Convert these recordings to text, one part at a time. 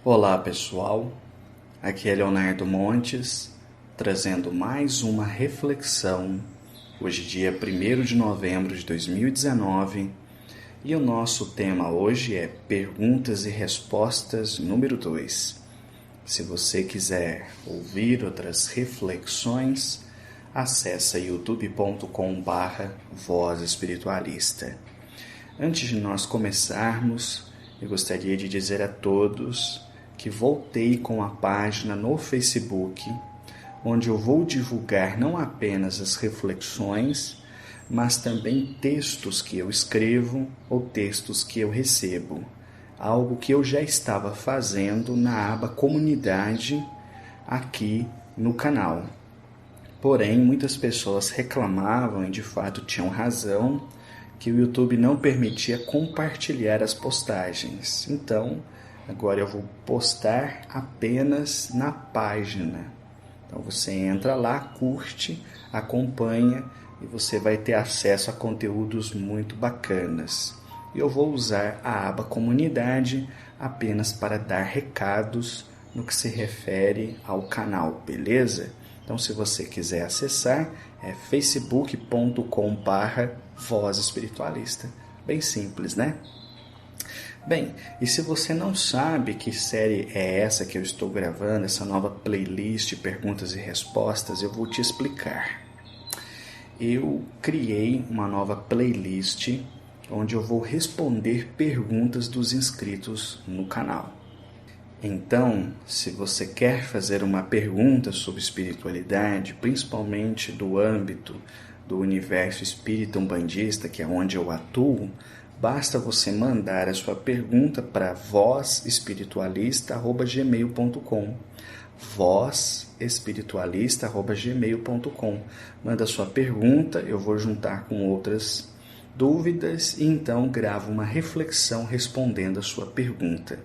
Olá pessoal, aqui é Leonardo Montes, trazendo mais uma reflexão, hoje dia 1º de novembro de 2019, e o nosso tema hoje é Perguntas e Respostas número 2. Se você quiser ouvir outras reflexões, acessa youtube.com/Voz Espiritualista. Antes de nós começarmos, eu gostaria de dizer a todos que voltei com a página no Facebook, onde eu vou divulgar não apenas as reflexões, mas também textos que eu escrevo ou textos que eu recebo, algo que eu já estava fazendo na aba Comunidade aqui no canal. Porém, muitas pessoas reclamavam e de fato tinham razão, que o YouTube não permitia compartilhar as postagens. Então, agora eu vou postar apenas na página. Então você entra lá, curte, acompanha e você vai ter acesso a conteúdos muito bacanas. Eu vou usar a aba Comunidade apenas para dar recados no que se refere ao canal, beleza? Então, se você quiser acessar, é facebook.com/Voz Espiritualista. Bem simples, né? Bem, e se você não sabe que série é essa que eu estou gravando, essa nova playlist Perguntas e Respostas, eu vou te explicar. Eu criei uma nova playlist onde eu vou responder perguntas dos inscritos no canal. Então, se você quer fazer uma pergunta sobre espiritualidade, principalmente do âmbito do universo espírita umbandista, que é onde eu atuo, basta você mandar a sua pergunta para vozespiritualista@gmail.com. vozespiritualista@gmail.com. Manda a sua pergunta, eu vou juntar com outras dúvidas e então gravo uma reflexão respondendo a sua pergunta.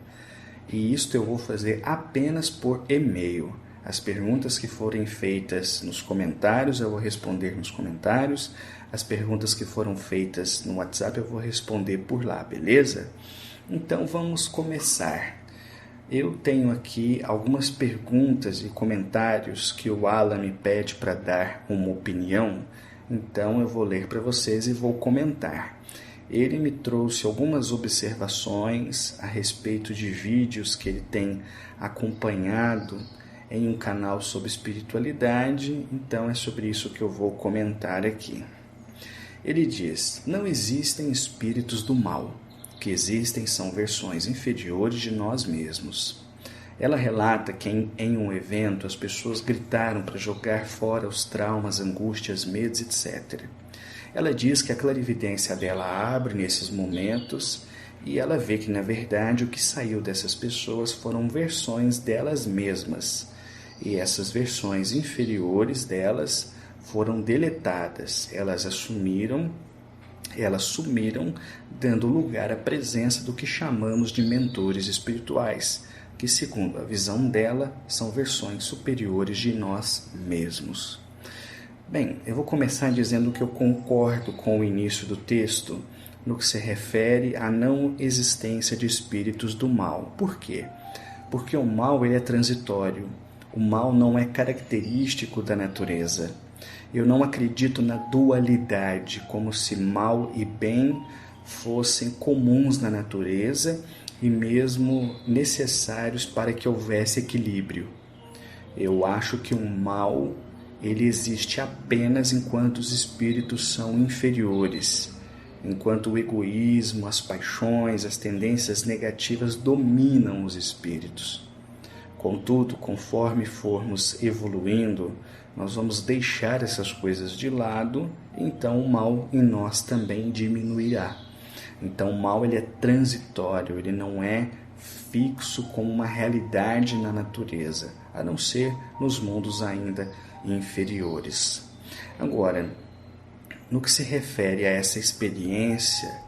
E isto eu vou fazer apenas por e-mail. As perguntas que forem feitas nos comentários, eu vou responder nos comentários. As perguntas que foram feitas no WhatsApp, eu vou responder por lá, beleza? Então vamos começar. Eu tenho aqui algumas perguntas e comentários que o Alan me pede para dar uma opinião. Então eu vou ler para vocês e vou comentar. Ele me trouxe algumas observações a respeito de vídeos que ele tem acompanhado em um canal sobre espiritualidade, então é sobre isso que eu vou comentar aqui. Ele diz: não existem espíritos do mal, o que existem são versões inferiores de nós mesmos. Ela relata que em um evento as pessoas gritaram para jogar fora os traumas, angústias, medos, etc. Ela diz que a clarividência dela abre nesses momentos e ela vê que, na verdade, o que saiu dessas pessoas foram versões delas mesmas. E essas versões inferiores delas foram deletadas. Elas sumiram, dando lugar à presença do que chamamos de mentores espirituais, que, segundo a visão dela, são versões superiores de nós mesmos. Bem, eu vou começar dizendo que eu concordo com o início do texto no que se refere à não existência de espíritos do mal. Por quê? Porque o mal ele é transitório. O mal não é característico da natureza. Eu não acredito na dualidade, como se mal e bem fossem comuns na natureza e mesmo necessários para que houvesse equilíbrio. Eu acho que o mal ele existe apenas enquanto os espíritos são inferiores, enquanto o egoísmo, as paixões, as tendências negativas dominam os espíritos. Contudo, conforme formos evoluindo, nós vamos deixar essas coisas de lado, então o mal em nós também diminuirá. Então o mal ele é transitório, ele não é fixo como uma realidade na natureza, a não ser nos mundos ainda inferiores. Agora, no que se refere a essa experiência,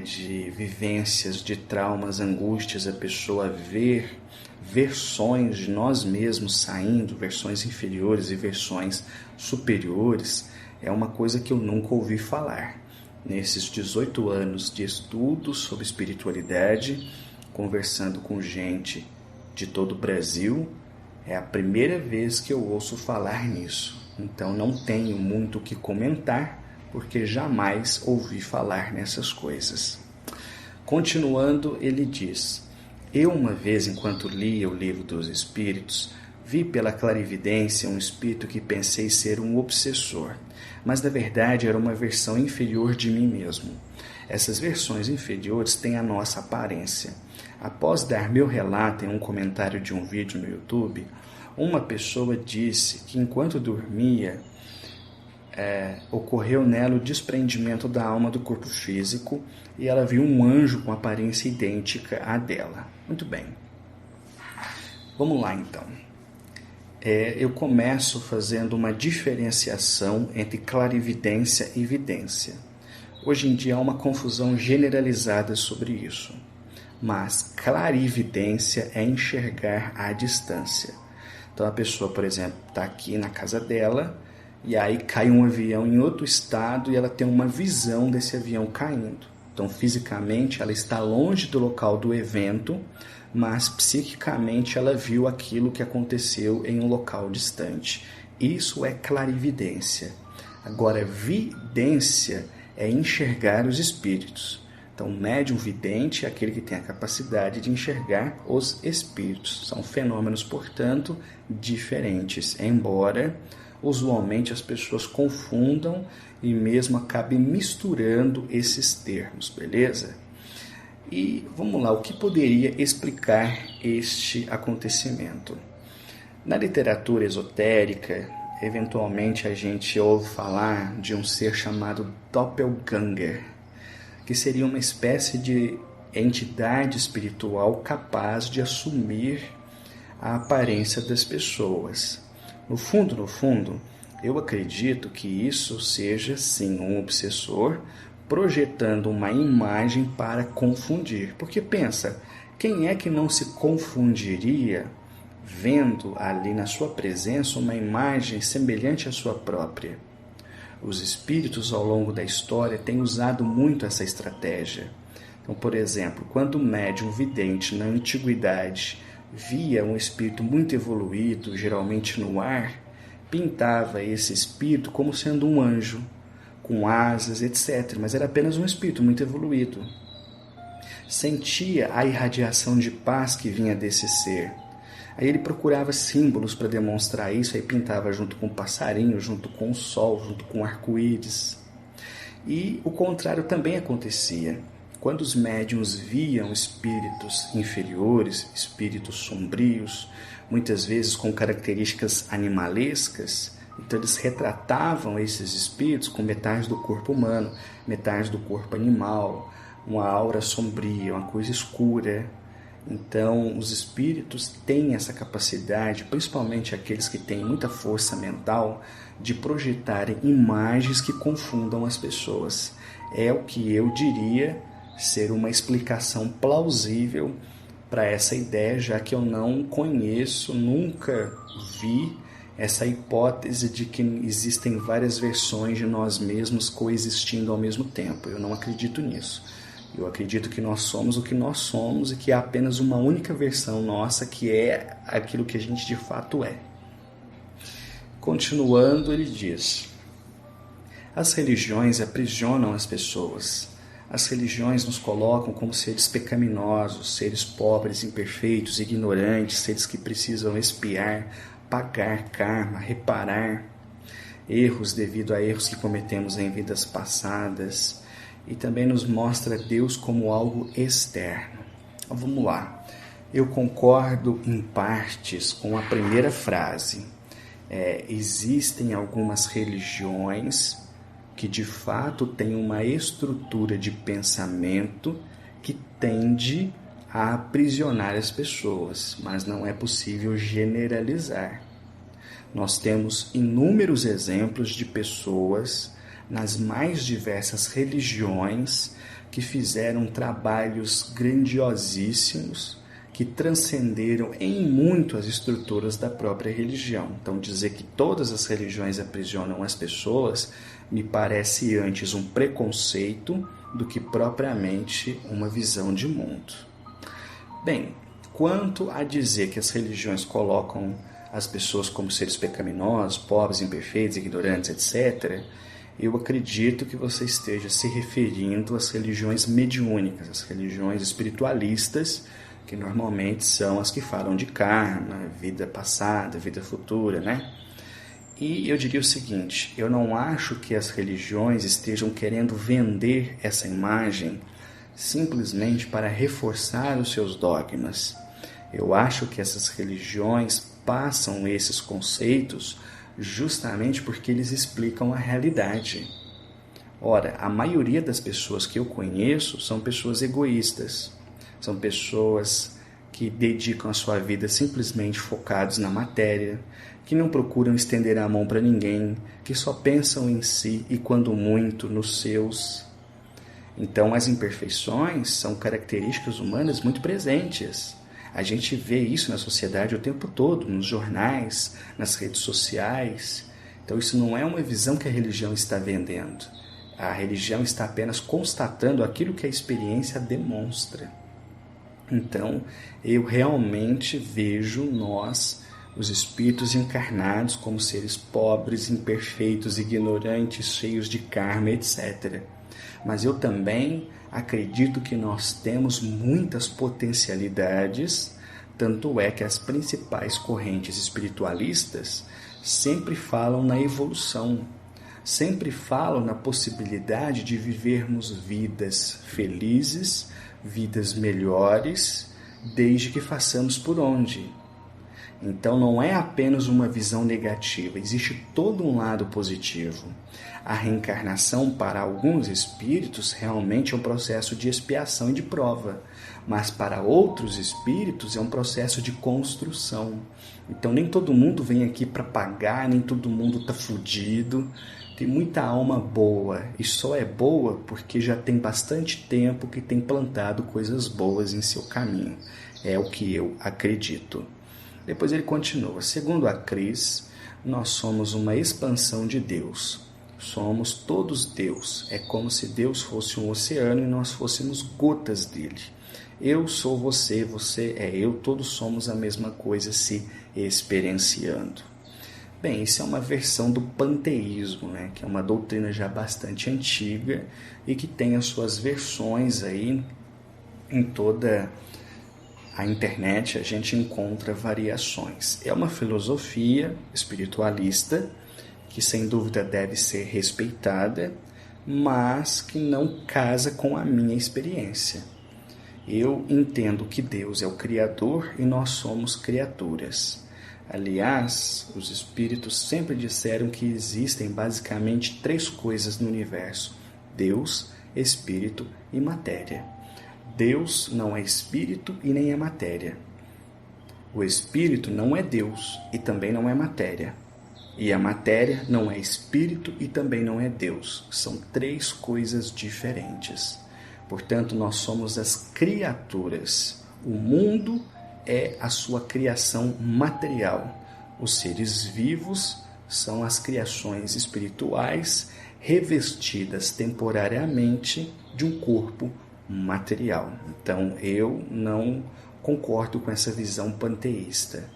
de vivências, de traumas, angústias, a pessoa ver versões de nós mesmos saindo, versões inferiores e versões superiores, é uma coisa que eu nunca ouvi falar. Nesses 18 anos de estudo sobre espiritualidade, conversando com gente de todo o Brasil. É a primeira vez que eu ouço falar nisso, então não tenho muito o que comentar, porque jamais ouvi falar nessas coisas. Continuando, ele diz: eu uma vez, enquanto lia o livro dos Espíritos, vi pela clarividência um espírito que pensei ser um obsessor, mas na verdade era uma versão inferior de mim mesmo. Essas versões inferiores têm a nossa aparência. Após dar meu relato em um comentário de um vídeo no YouTube, uma pessoa disse que enquanto dormia, ocorreu nela o desprendimento da alma do corpo físico e ela viu um anjo com aparência idêntica à dela. Muito bem. Vamos lá então. Eu começo fazendo uma diferenciação entre clarividência e vidência. Hoje em dia há uma confusão generalizada sobre isso. Mas clarividência é enxergar à distância. Então a pessoa, por exemplo, está aqui na casa dela e aí cai um avião em outro estado e ela tem uma visão desse avião caindo. Então fisicamente ela está longe do local do evento, mas psiquicamente ela viu aquilo que aconteceu em um local distante. Isso é clarividência. Agora, vidência é enxergar os espíritos. Então, o médium vidente é aquele que tem a capacidade de enxergar os espíritos. São fenômenos, portanto, diferentes, embora usualmente as pessoas confundam e mesmo acabem misturando esses termos, beleza? E vamos lá, o que poderia explicar este acontecimento? Na literatura esotérica, eventualmente a gente ouve falar de um ser chamado Doppelganger, que seria uma espécie de entidade espiritual capaz de assumir a aparência das pessoas. No fundo, eu acredito que isso seja, sim, um obsessor projetando uma imagem para confundir. Porque pensa, quem é que não se confundiria vendo ali na sua presença uma imagem semelhante à sua própria? Os espíritos ao longo da história têm usado muito essa estratégia. Então, por exemplo, quando o médium vidente na antiguidade via um espírito muito evoluído, geralmente no ar, pintava esse espírito como sendo um anjo, com asas, etc. Mas era apenas um espírito muito evoluído. Sentia a irradiação de paz que vinha desse ser. Aí ele procurava símbolos para demonstrar isso, aí pintava junto com o passarinho, junto com o sol, junto com o arco-íris. E o contrário também acontecia. Quando os médiuns viam espíritos inferiores, espíritos sombrios, muitas vezes com características animalescas, então eles retratavam esses espíritos com metade do corpo humano, metade do corpo animal, uma aura sombria, uma coisa escura. Então, os espíritos têm essa capacidade, principalmente aqueles que têm muita força mental, de projetarem imagens que confundam as pessoas. É o que eu diria ser uma explicação plausível para essa ideia, já que eu não conheço, nunca vi essa hipótese de que existem várias versões de nós mesmos coexistindo ao mesmo tempo. Eu não acredito nisso. Eu acredito que nós somos o que nós somos e que há apenas uma única versão nossa, que é aquilo que a gente de fato é. Continuando, ele diz: as religiões aprisionam as pessoas. As religiões nos colocam como seres pecaminosos, seres pobres, imperfeitos, ignorantes, seres que precisam expiar, pagar karma, reparar erros devido a erros que cometemos em vidas passadas. E também nos mostra Deus como algo externo. Vamos lá. Eu concordo em partes com a primeira frase. Existem algumas religiões que de fato têm uma estrutura de pensamento que tende a aprisionar as pessoas, mas não é possível generalizar. Nós temos inúmeros exemplos de pessoas nas mais diversas religiões que fizeram trabalhos grandiosíssimos que transcenderam em muito as estruturas da própria religião. Então, dizer que todas as religiões aprisionam as pessoas me parece antes um preconceito do que propriamente uma visão de mundo. Bem, quanto a dizer que as religiões colocam as pessoas como seres pecaminosos, pobres, imperfeitos, ignorantes, etc., eu acredito que você esteja se referindo às religiões mediúnicas, às religiões espiritualistas, que normalmente são as que falam de karma, vida passada, vida futura, né? E eu diria o seguinte, eu não acho que as religiões estejam querendo vender essa imagem simplesmente para reforçar os seus dogmas. Eu acho que essas religiões passam esses conceitos justamente porque eles explicam a realidade. Ora, a maioria das pessoas que eu conheço são pessoas egoístas, são pessoas que dedicam a sua vida simplesmente focados na matéria, que não procuram estender a mão para ninguém, que só pensam em si e, quando muito, nos seus. Então, as imperfeições são características humanas muito presentes. A gente vê isso na sociedade o tempo todo, nos jornais, nas redes sociais. Então, isso não é uma visão que a religião está vendendo. A religião está apenas constatando aquilo que a experiência demonstra. Então, eu realmente vejo nós, os espíritos encarnados, como seres pobres, imperfeitos, ignorantes, cheios de karma, etc. Mas eu também acredito que nós temos muitas potencialidades, tanto é que as principais correntes espiritualistas sempre falam na evolução, sempre falam na possibilidade de vivermos vidas felizes, vidas melhores, desde que façamos por onde. Então não é apenas uma visão negativa, existe todo um lado positivo. A reencarnação para alguns espíritos realmente é um processo de expiação e de prova, mas para outros espíritos é um processo de construção. Então nem todo mundo vem aqui para pagar, nem todo mundo está fudido. Tem muita alma boa, e só é boa porque já tem bastante tempo que tem plantado coisas boas em seu caminho. É o que eu acredito. Depois ele continua, segundo a Cris, nós somos uma expansão de Deus. Somos todos Deus. É como se Deus fosse um oceano e nós fôssemos gotas dele. Eu sou você, você é eu, todos somos a mesma coisa se experienciando. Bem, isso é uma versão do panteísmo, né? Que é uma doutrina já bastante antiga e que tem as suas versões aí em toda a internet. A gente encontra variações. É uma filosofia espiritualista que sem dúvida deve ser respeitada, mas que não casa com a minha experiência. Eu entendo que Deus é o Criador e nós somos criaturas. Aliás, os espíritos sempre disseram que existem basicamente 3 coisas no universo: Deus, Espírito e matéria. Deus não é espírito e nem é matéria. O espírito não é Deus e também não é matéria. E a matéria não é espírito e também não é Deus. São 3 coisas diferentes. Portanto, nós somos as criaturas. O mundo é a sua criação material. Os seres vivos são as criações espirituais revestidas temporariamente de um corpo material. Então, eu não concordo com essa visão panteísta.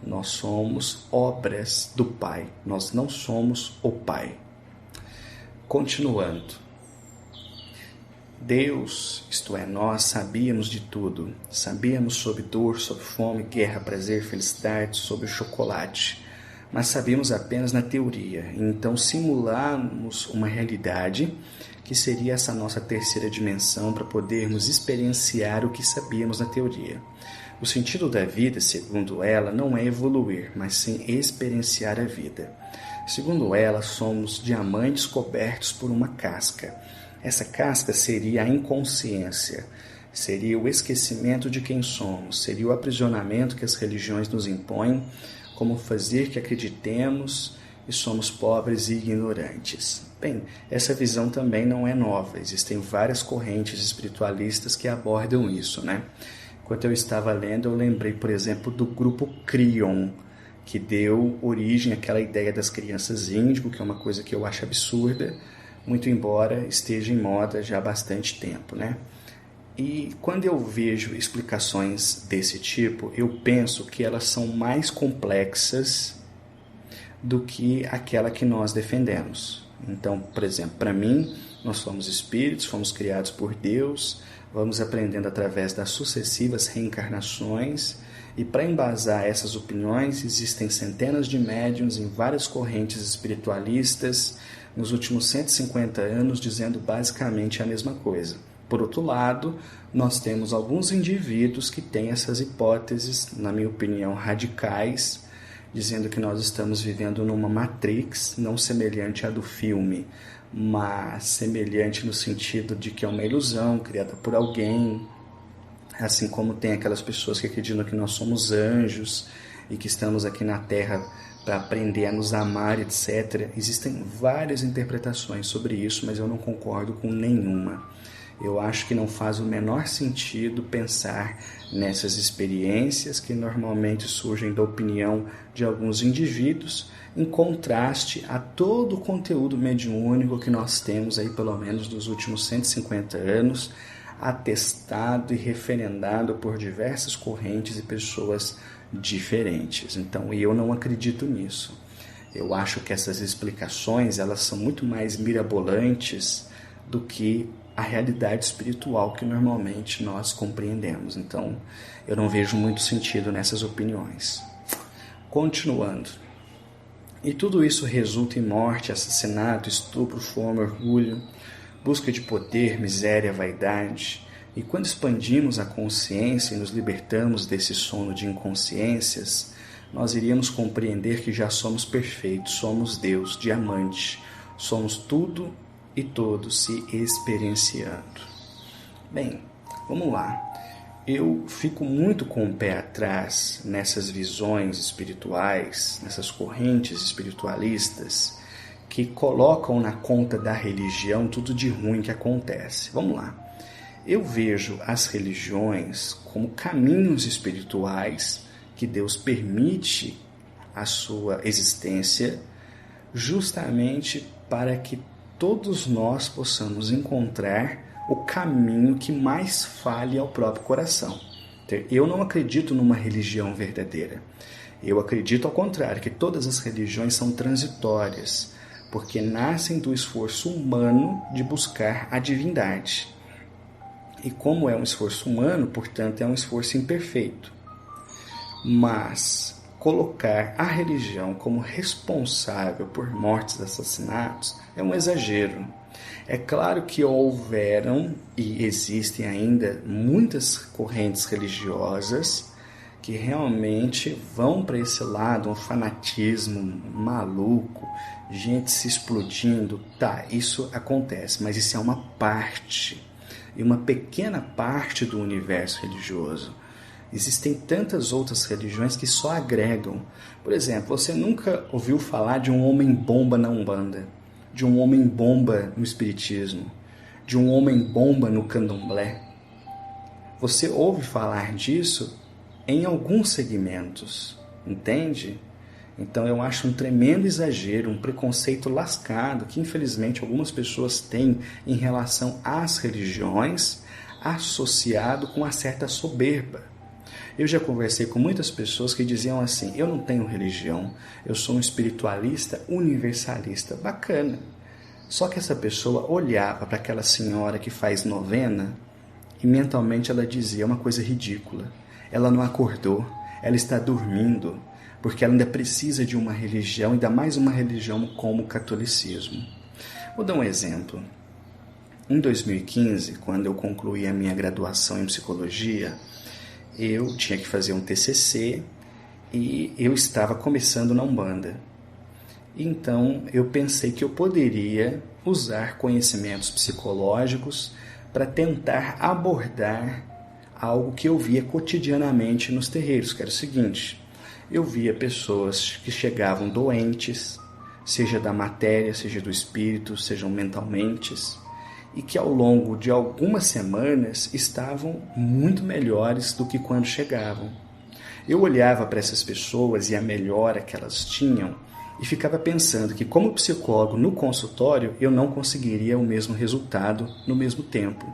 Nós somos obras do Pai, nós não somos o Pai. Continuando. Deus, isto é, nós sabíamos de tudo. Sabíamos sobre dor, sobre fome, guerra, prazer, felicidade, sobre o chocolate. Mas sabíamos apenas na teoria. Então simulamos uma realidade que seria essa nossa terceira dimensão para podermos experienciar o que sabíamos na teoria. O sentido da vida, segundo ela, não é evoluir, mas sim experienciar a vida. Segundo ela, somos diamantes cobertos por uma casca. Essa casca seria a inconsciência, seria o esquecimento de quem somos, seria o aprisionamento que as religiões nos impõem, como fazer que acreditemos e somos pobres e ignorantes. Bem, essa visão também não é nova, existem várias correntes espiritualistas que abordam isso, né? Enquanto eu estava lendo, eu lembrei, por exemplo, do grupo Kryon, que deu origem àquela ideia das crianças índigo, que é uma coisa que eu acho absurda, muito embora esteja em moda já há bastante tempo, né? E quando eu vejo explicações desse tipo, eu penso que elas são mais complexas do que aquela que nós defendemos. Então, por exemplo, para mim, nós somos espíritos, fomos criados por Deus, vamos aprendendo através das sucessivas reencarnações, e para embasar essas opiniões, existem centenas de médiuns em várias correntes espiritualistas nos últimos 150 anos dizendo basicamente a mesma coisa. Por outro lado, nós temos alguns indivíduos que têm essas hipóteses, na minha opinião, radicais, dizendo que nós estamos vivendo numa Matrix, não semelhante à do filme, mas semelhante no sentido de que é uma ilusão criada por alguém, assim como tem aquelas pessoas que acreditam que nós somos anjos e que estamos aqui na Terra para aprender a nos amar, etc. Existem várias interpretações sobre isso, mas eu não concordo com nenhuma. Eu acho que não faz o menor sentido pensar nessas experiências que normalmente surgem da opinião de alguns indivíduos, em contraste a todo o conteúdo mediúnico que nós temos aí pelo menos dos últimos 150 anos, atestado e referendado por diversas correntes e pessoas diferentes. Então, eu não acredito nisso. Eu acho que essas explicações, elas são muito mais mirabolantes do que a realidade espiritual que normalmente nós compreendemos. Então, eu não vejo muito sentido nessas opiniões. Continuando. E tudo isso resulta em morte, assassinato, estupro, fome, orgulho, busca de poder, miséria, vaidade. E quando expandimos a consciência e nos libertamos desse sono de inconsciências, nós iríamos compreender que já somos perfeitos, somos Deus, diamante, somos tudo e todos se experienciando. Bem, vamos lá. Eu fico muito com o pé atrás nessas visões espirituais, nessas correntes espiritualistas que colocam na conta da religião tudo de ruim que acontece. Vamos lá. Eu vejo as religiões como caminhos espirituais que Deus permite a sua existência justamente para que todos nós possamos encontrar o caminho que mais fale ao próprio coração. Eu não acredito numa religião verdadeira. Eu acredito, ao contrário, que todas as religiões são transitórias, porque nascem do esforço humano de buscar a divindade. E como é um esforço humano, portanto, é um esforço imperfeito. Mas colocar a religião como responsável por mortes e assassinatos é um exagero. É claro que houveram e existem ainda muitas correntes religiosas que realmente vão para esse lado, um fanatismo maluco, gente se explodindo. Tá, isso acontece, mas isso é uma parte, e uma pequena parte do universo religioso. Existem tantas outras religiões que só agregam. Por exemplo, você nunca ouviu falar de um homem-bomba na Umbanda, de um homem-bomba no Espiritismo, de um homem-bomba no Candomblé? Você ouve falar disso em alguns segmentos, entende? Então eu acho um tremendo exagero, um preconceito lascado que infelizmente algumas pessoas têm em relação às religiões, associado com uma certa soberba. Eu já conversei com muitas pessoas que diziam assim: eu não tenho religião, eu sou um espiritualista universalista. Bacana. Só que essa pessoa olhava para aquela senhora que faz novena e mentalmente ela dizia uma coisa ridícula. Ela não acordou, ela está dormindo, porque ela ainda precisa de uma religião, ainda mais uma religião como o catolicismo. Vou dar um exemplo. Em 2015, quando eu concluí a minha graduação em psicologia, eu tinha que fazer um TCC e eu estava começando na Umbanda. Então eu pensei que eu poderia usar conhecimentos psicológicos para tentar abordar algo que eu via cotidianamente nos terreiros, que era o seguinte: eu via pessoas que chegavam doentes, seja da matéria, seja do espírito, sejam mentalmente, e que ao longo de algumas semanas estavam muito melhores do que quando chegavam. Eu olhava para essas pessoas e a melhora que elas tinham e ficava pensando que, como psicólogo no consultório, eu não conseguiria o mesmo resultado no mesmo tempo.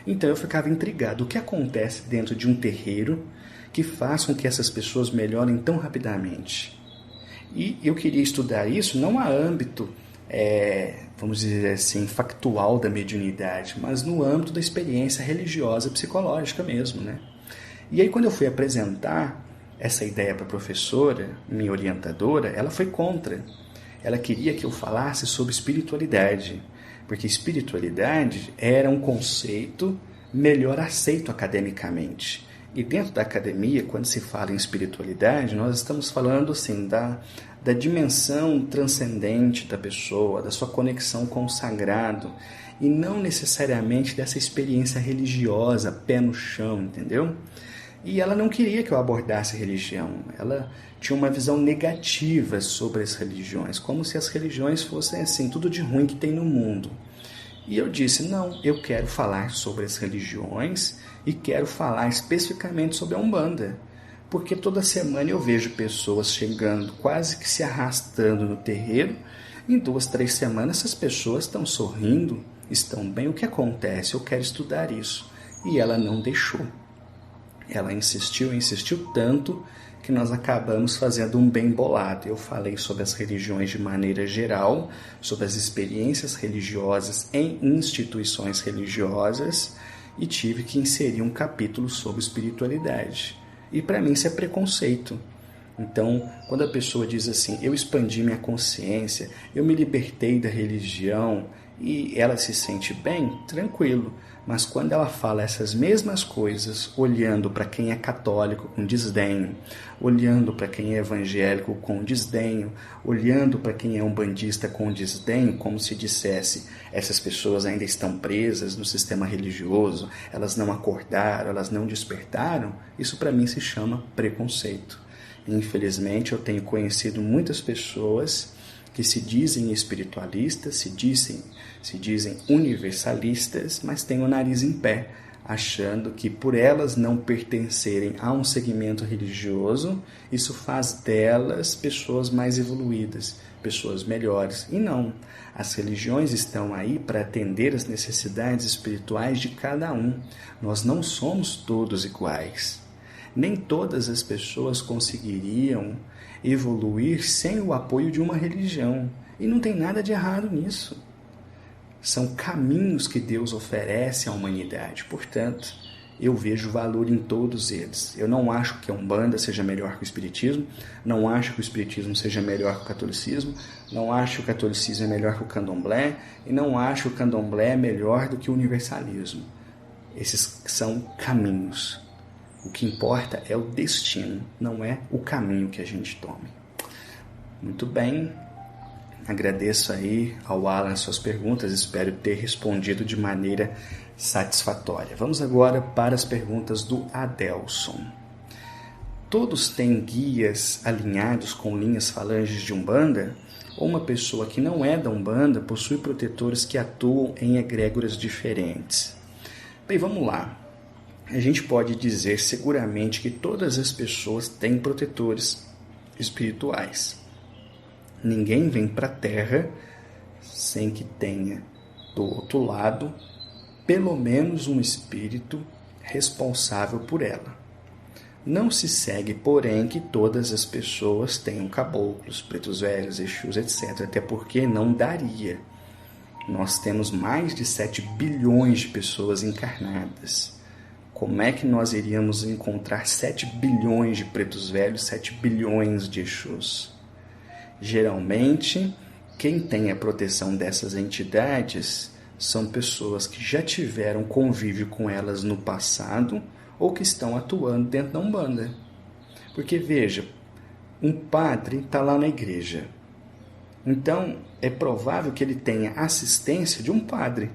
Então eu ficava intrigado. O que acontece dentro de um terreiro que faz com que essas pessoas melhorem tão rapidamente? E eu queria estudar isso não a âmbito, vamos dizer assim, factual da mediunidade, mas no âmbito da experiência religiosa, psicológica mesmo, né? E aí quando eu fui apresentar essa ideia para a professora, minha orientadora, ela foi contra. Ela queria que eu falasse sobre espiritualidade, porque espiritualidade era um conceito melhor aceito academicamente. E dentro da academia, quando se fala em espiritualidade, nós estamos falando assim da dimensão transcendente da pessoa, da sua conexão com o sagrado, e não necessariamente dessa experiência religiosa, pé no chão, entendeu? E ela não queria que eu abordasse religião. Ela tinha uma visão negativa sobre as religiões, como se as religiões fossem assim, tudo de ruim que tem no mundo. E eu disse, não, eu quero falar sobre as religiões e quero falar especificamente sobre a Umbanda. Porque toda semana eu vejo pessoas chegando, quase que se arrastando no terreiro. Em 2, 3 semanas essas pessoas estão sorrindo, estão bem. O que acontece? Eu quero estudar isso. E ela não deixou. Ela insistiu tanto que nós acabamos fazendo um bem bolado. Eu falei sobre as religiões de maneira geral, sobre as experiências religiosas em instituições religiosas e tive que inserir um capítulo sobre espiritualidade. E para mim isso é preconceito. Então, quando a pessoa diz assim, eu expandi minha consciência, eu me libertei da religião e ela se sente bem, tranquilo. Mas quando ela fala essas mesmas coisas, olhando para quem é católico com desdenho, olhando para quem é evangélico com desdenho, olhando para quem é umbandista com desdenho, como se dissesse, essas pessoas ainda estão presas no sistema religioso, elas não acordaram, elas não despertaram, isso para mim se chama preconceito. Infelizmente, eu tenho conhecido muitas pessoas que se dizem espiritualistas, se dizem universalistas, mas têm o nariz em pé, achando que por elas não pertencerem a um segmento religioso, isso faz delas pessoas mais evoluídas, pessoas melhores. E não, as religiões estão aí para atender as necessidades espirituais de cada um. Nós não somos todos iguais. Nem todas as pessoas conseguiriam evoluir sem o apoio de uma religião. E não tem nada de errado nisso. São caminhos que Deus oferece à humanidade. Portanto, eu vejo valor em todos eles. Eu não acho que a Umbanda seja melhor que o Espiritismo, não acho que o Espiritismo seja melhor que o Catolicismo, não acho que o Catolicismo é melhor que o Candomblé, e não acho que o Candomblé é melhor do que o Universalismo. Esses são caminhos. O que importa é o destino, não é o caminho que a gente tome. Muito bem, agradeço aí ao Alan as suas perguntas, espero ter respondido de maneira satisfatória. Vamos agora para as perguntas do Adelson. Todos têm guias alinhados com linhas falanges de Umbanda? Ou uma pessoa que não é da Umbanda possui protetores que atuam em egrégoras diferentes? Bem, vamos lá. A gente pode dizer seguramente que todas as pessoas têm protetores espirituais. Ninguém vem para a Terra sem que tenha, do outro lado, pelo menos um espírito responsável por ela. Não se segue, porém, que todas as pessoas tenham caboclos, pretos velhos, exus, etc. Até porque não daria. Nós temos mais de 7 bilhões de pessoas encarnadas. Como é que nós iríamos encontrar 7 bilhões de pretos velhos, 7 bilhões de exus? Geralmente, quem tem a proteção dessas entidades são pessoas que já tiveram convívio com elas no passado ou que estão atuando dentro da Umbanda. Porque, veja, um padre está lá na igreja. Então, é provável que ele tenha assistência de um padre.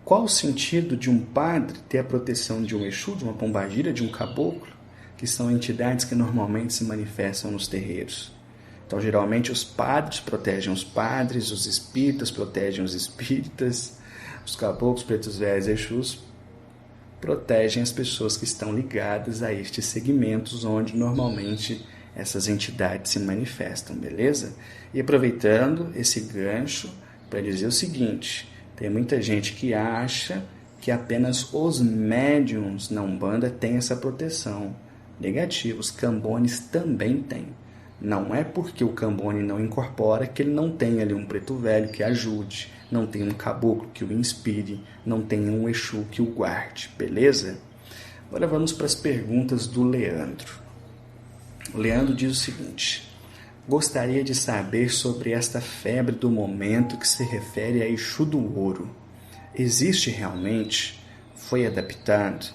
Qual o sentido de um padre ter a proteção de um exu, de uma pombagira, de um caboclo, que são entidades que normalmente se manifestam nos terreiros? Então, geralmente, os padres protegem os padres, os espíritas protegem os espíritas, os caboclos, pretos velhos, exus protegem as pessoas que estão ligadas a estes segmentos onde normalmente essas entidades se manifestam, beleza? E aproveitando esse gancho para dizer o seguinte: tem muita gente que acha que apenas os médiums na Umbanda têm essa proteção. Negativo, os cambones também têm. Não é porque o cambone não incorpora que ele não tem ali um preto velho que ajude, não tem um caboclo que o inspire, não tem um Exu que o guarde, beleza? Agora vamos para as perguntas do Leandro. O Leandro diz o seguinte: gostaria de saber sobre esta febre do momento que se refere a Exu do Ouro. Existe realmente? Foi adaptado?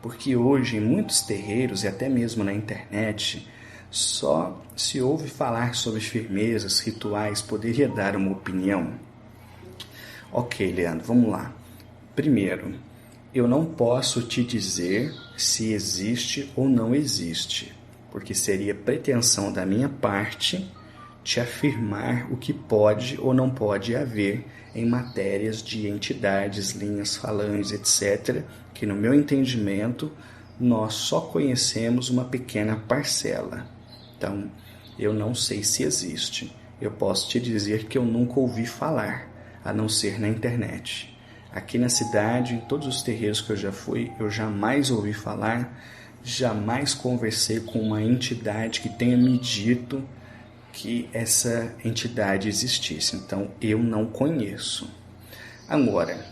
Porque hoje em muitos terreiros e até mesmo na internet só se ouve falar sobre firmezas, rituais. Poderia dar uma opinião? Ok, Leandro, vamos lá. Primeiro, eu não posso te dizer se existe ou não existe, porque seria pretensão da minha parte te afirmar o que pode ou não pode haver em matérias de entidades, linhas falanges, etc., que no meu entendimento nós só conhecemos uma pequena parcela. Então, eu não sei se existe. Eu posso te dizer que eu nunca ouvi falar, a não ser na internet. Aqui na cidade, em todos os terreiros que eu já fui, eu jamais ouvi falar, jamais conversei com uma entidade que tenha me dito que essa entidade existisse. Então, eu não conheço. Agora,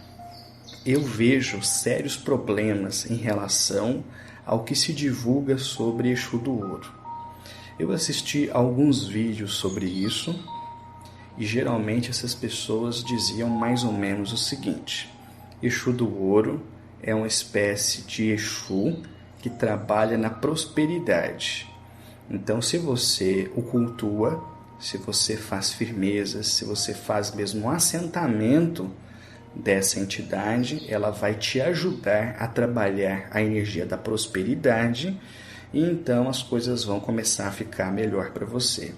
eu vejo sérios problemas em relação ao que se divulga sobre Exu do Ouro. Eu assisti alguns vídeos sobre isso e geralmente essas pessoas diziam mais ou menos o seguinte: Exu do Ouro é uma espécie de Exu que trabalha na prosperidade. Então, se você o cultua, se você faz firmezas, se você faz mesmo um assentamento dessa entidade, ela vai te ajudar a trabalhar a energia da prosperidade e então as coisas vão começar a ficar melhor para você.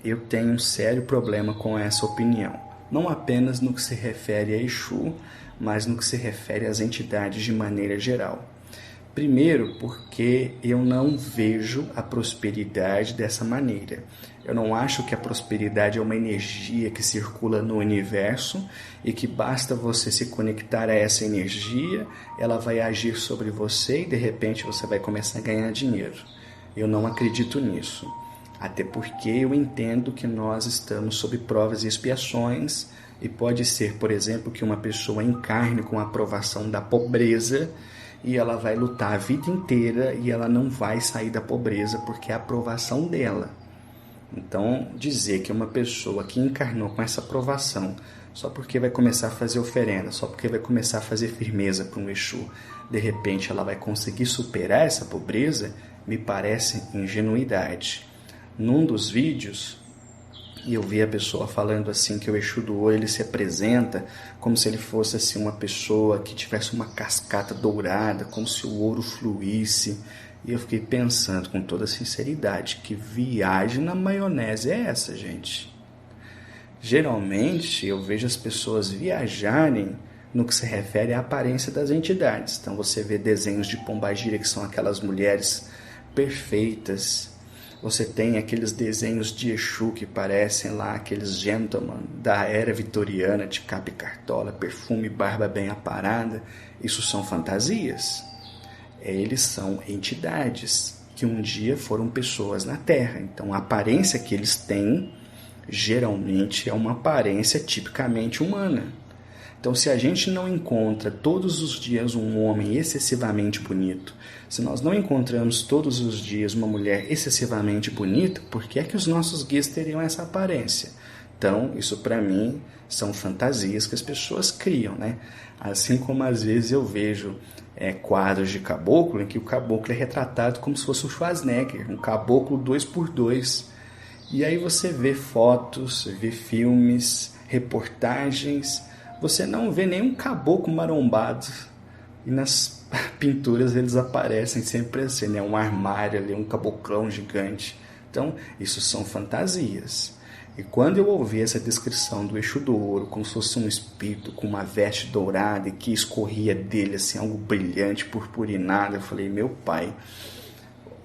Eu tenho um sério problema com essa opinião, não apenas no que se refere a Exu, mas no que se refere às entidades de maneira geral. Primeiro, porque eu não vejo a prosperidade dessa maneira. Eu não acho que a prosperidade é uma energia que circula no universo e que basta você se conectar a essa energia, ela vai agir sobre você e de repente você vai começar a ganhar dinheiro. Eu não acredito nisso. Até porque eu entendo que nós estamos sob provas e expiações e pode ser, por exemplo, que uma pessoa encarne com a aprovação da pobreza e ela vai lutar a vida inteira e ela não vai sair da pobreza porque é a aprovação dela. Então, dizer que uma pessoa que encarnou com essa aprovação, só porque vai começar a fazer oferenda, só porque vai começar a fazer firmeza para um Exu, de repente ela vai conseguir superar essa pobreza, me parece ingenuidade. Num dos vídeos, eu vi a pessoa falando assim que o Exu do Ouro ele se apresenta como se ele fosse assim, uma pessoa que tivesse uma cascata dourada, como se o ouro fluísse. E eu fiquei pensando com toda sinceridade, que viagem na maionese é essa, gente? Geralmente eu vejo as pessoas viajarem no que se refere à aparência das entidades. Então você vê desenhos de Pombagira, que são aquelas mulheres perfeitas. Você tem aqueles desenhos de Exu que parecem lá aqueles gentlemen da era vitoriana, de capa e cartola, perfume, barba bem aparada. Isso são fantasias. Eles são entidades que um dia foram pessoas na Terra. Então a aparência que eles têm geralmente é uma aparência tipicamente humana. Então, se a gente não encontra todos os dias um homem excessivamente bonito, se nós não encontramos todos os dias uma mulher excessivamente bonita, por que é que os nossos guias teriam essa aparência? Então, isso para mim são fantasias que as pessoas criam, né? Assim como às vezes eu vejo quadros de caboclo em que o caboclo é retratado como se fosse o Schwarzenegger, um caboclo 2x2. E aí você vê fotos, vê filmes, reportagens, você não vê nenhum caboclo marombado. E nas pinturas eles aparecem sempre assim, né? Um armário ali, um caboclão gigante. Então, isso são fantasias. E quando eu ouvi essa descrição do Exu do Ouro, como se fosse um espírito com uma veste dourada e que escorria dele assim, algo brilhante, purpurinado, eu falei, meu pai,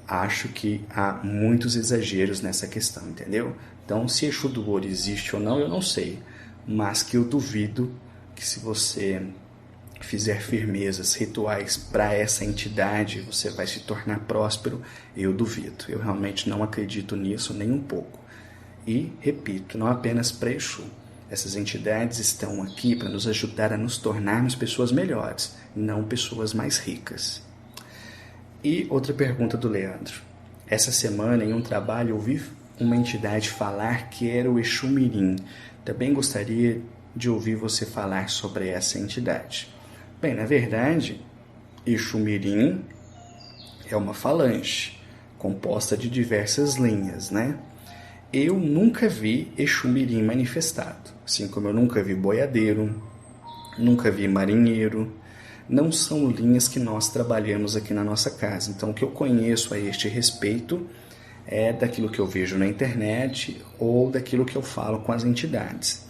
acho que há muitos exageros nessa questão, entendeu? Então, se Exu do Ouro existe ou não, eu não sei. Mas que eu duvido que se você fizer firmezas, rituais para essa entidade, você vai se tornar próspero, eu duvido. Eu realmente não acredito nisso nem um pouco. E, repito, não apenas para Exu. Essas entidades estão aqui para nos ajudar a nos tornarmos pessoas melhores, não pessoas mais ricas. E outra pergunta do Leandro. Essa semana, em um trabalho, ouvi uma entidade falar que era o Exu Mirim. Também gostaria de ouvir você falar sobre essa entidade. Bem, na verdade, Exu Mirim é uma falange composta de diversas linhas, né? Eu nunca vi Exu Mirim manifestado, assim como eu nunca vi boiadeiro, nunca vi marinheiro. Não são linhas que nós trabalhamos aqui na nossa casa. Então, o que eu conheço a este respeito é daquilo que eu vejo na internet ou daquilo que eu falo com as entidades.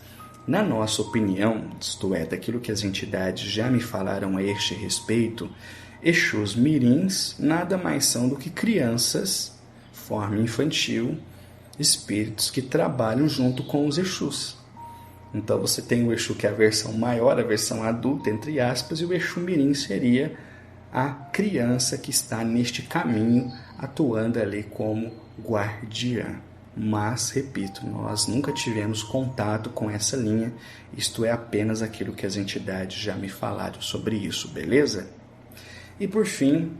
Na nossa opinião, isto é, daquilo que as entidades já me falaram a este respeito, Exus mirins nada mais são do que crianças, forma infantil, espíritos que trabalham junto com os Exus. Então você tem o Exu que é a versão maior, a versão adulta, entre aspas, e o Exu mirim seria a criança que está neste caminho, atuando ali como guardiã. Mas, repito, nós nunca tivemos contato com essa linha, isto é apenas aquilo que as entidades já me falaram sobre isso, beleza? E por fim,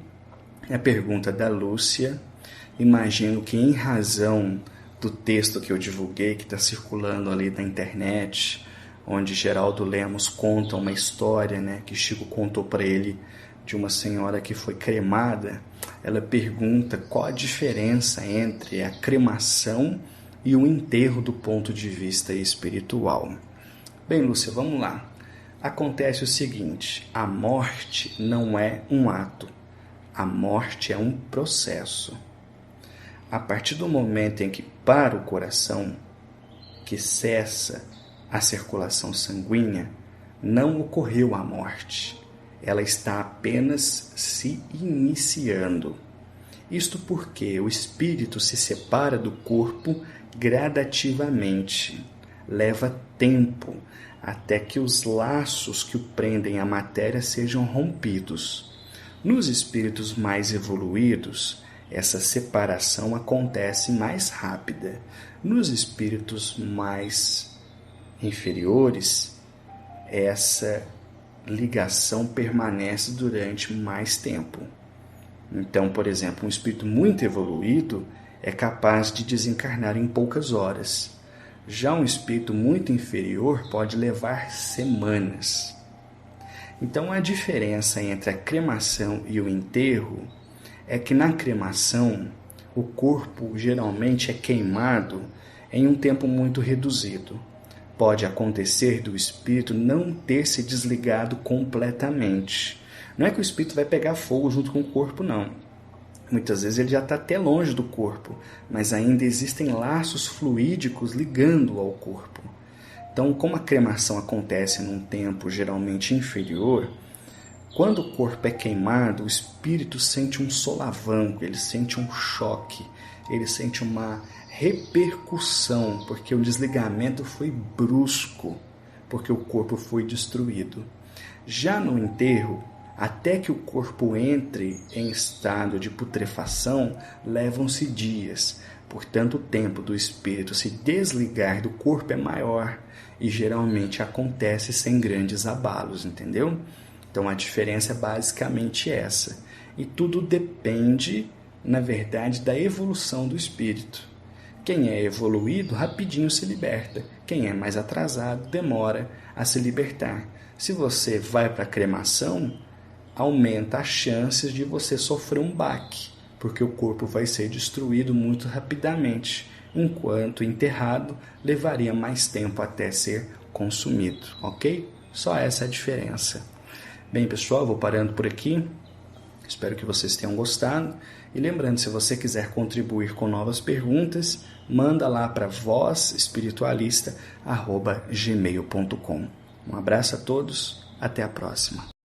a pergunta da Lúcia. Imagino que em razão do texto que eu divulguei, que está circulando ali na internet, onde Geraldo Lemos conta uma história, né, que Chico contou para ele de uma senhora que foi cremada, ela pergunta qual a diferença entre a cremação e o enterro do ponto de vista espiritual. Bem, Lúcia, vamos lá. Acontece o seguinte, a morte não é um ato, a morte é um processo. A partir do momento em que para o coração, que cessa a circulação sanguínea, não ocorreu a morte. Ela está apenas se iniciando. Isto porque o espírito se separa do corpo gradativamente. Leva tempo até que os laços que o prendem à matéria sejam rompidos. Nos espíritos mais evoluídos, essa separação acontece mais rápida. Nos espíritos mais inferiores, essa ligação permanece durante mais tempo. Então, por exemplo, um espírito muito evoluído é capaz de desencarnar em poucas horas. Já um espírito muito inferior pode levar semanas. Então, a diferença entre a cremação e o enterro é que na cremação o corpo geralmente é queimado em um tempo muito reduzido. Pode acontecer do espírito não ter se desligado completamente. Não é que o espírito vai pegar fogo junto com o corpo, não. Muitas vezes ele já está até longe do corpo, mas ainda existem laços fluídicos ligando ao corpo. Então, como a cremação acontece num tempo geralmente inferior, quando o corpo é queimado, o espírito sente um solavanco, ele sente um choque, ele sente uma repercussão, porque o desligamento foi brusco, porque o corpo foi destruído. Já no enterro, até que o corpo entre em estado de putrefação, levam-se dias. Portanto, o tempo do espírito se desligar do corpo é maior e geralmente acontece sem grandes abalos, entendeu? Então a diferença é basicamente essa. E tudo depende, na verdade, da evolução do espírito. Quem é evoluído, rapidinho se liberta. Quem é mais atrasado, demora a se libertar. Se você vai para a cremação, aumenta as chances de você sofrer um baque, porque o corpo vai ser destruído muito rapidamente, enquanto enterrado levaria mais tempo até ser consumido, ok? Só essa é a diferença. Bem, pessoal, vou parando por aqui. Espero que vocês tenham gostado. E lembrando, se você quiser contribuir com novas perguntas, manda lá para vozespiritualista@gmail.com. Um abraço a todos, até a próxima.